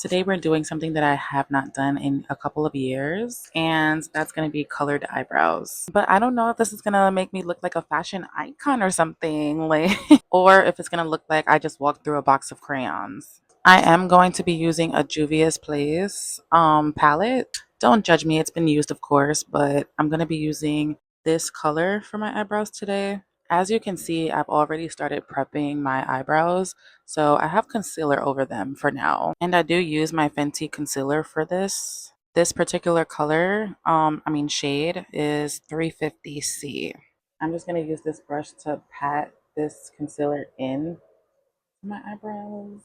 Today we're doing something that I have not done in a couple of years, and that's going to be colored eyebrows. But I don't know if this is going to make me look like a fashion icon or something, like, or if it's going to look like I just walked through a box of crayons. I am going to be using a Juvia's Place palette. Don't judge me, it's been used, of course, but I'm going to be using this color for my eyebrows today. As you can see, I've already started prepping my eyebrows, so I have concealer over them for now. And I do use my Fenty concealer for this. This particular color, shade is 350C. I'm just going to use this brush to pat this concealer in my eyebrows.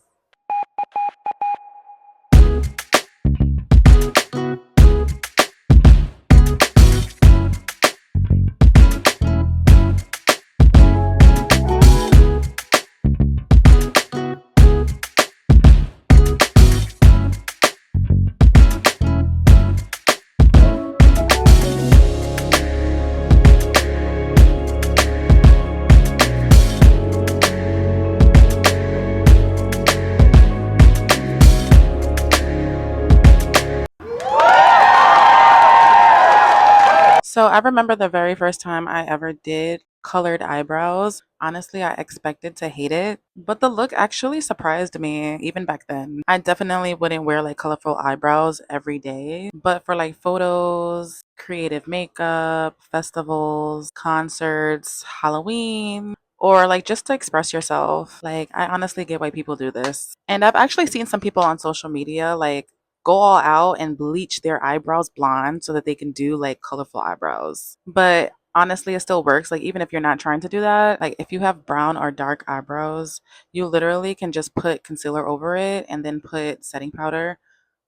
So I remember the very first time I ever did colored eyebrows. Honestly, I expected to hate it, but the look actually surprised me even back then. I definitely wouldn't wear like colorful eyebrows every day, but for like photos, creative makeup, festivals, concerts, Halloween, or like just to express yourself. Like, I honestly get why people do this. And I've actually seen some people on social media like go all out and bleach their eyebrows blonde so that they can do like colorful eyebrows. But honestly, it still works. Like, even if you're not trying to do that, like if you have brown or dark eyebrows, you literally can just put concealer over it and then put setting powder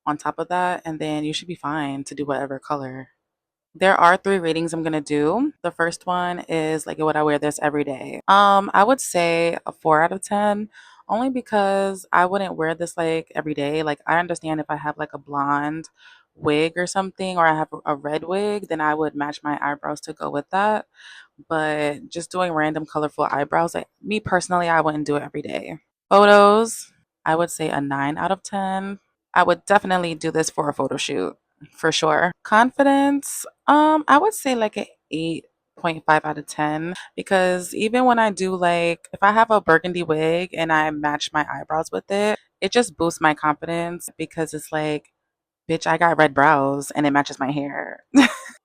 on top of that, and then you should be fine to do whatever color. There are three ratings I'm gonna do. The first one is like, would I wear this every day? I would say a 4 out of 10, only because I wouldn't wear this like every day. Like, I understand if I have like a blonde wig or something, or I have a red wig, then I would match my eyebrows to go with that. But just doing random colorful eyebrows, like me personally, I wouldn't do it every day. Photos, I would say a 9 out of 10. I would definitely do this for a photo shoot for sure. Confidence, I would say like an 8.5 out of 10, because even when I do, like if I have a burgundy wig and I match my eyebrows with it, it just boosts my confidence because it's like, bitch, I got red brows and it matches my hair.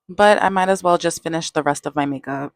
But I might as well just finish the rest of my makeup.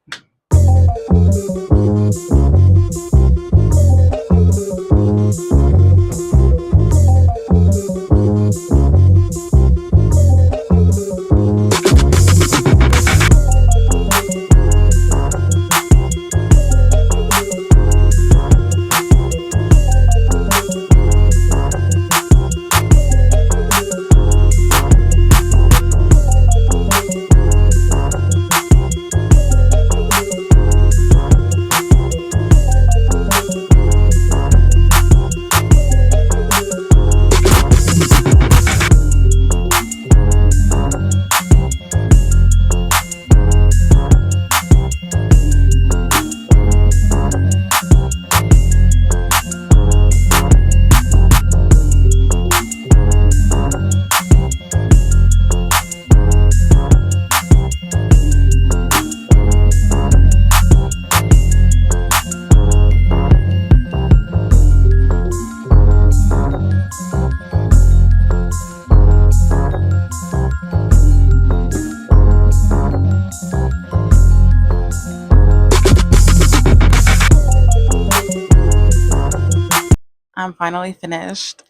I'm finally finished.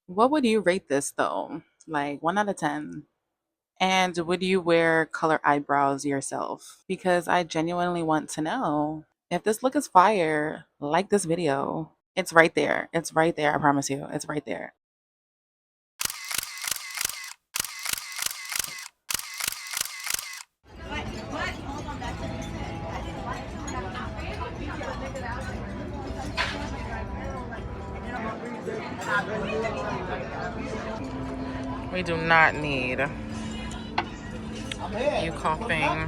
What would you rate this though? Like 1 out of 10? And would you wear color eyebrows yourself? Because I genuinely want to know. If this look is fire, like this video. It's right there. It's right there. I promise you. It's right there. We do not need you coughing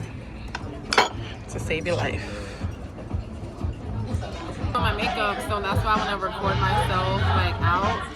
to save your life. My makeup, so that's why I want to record myself like out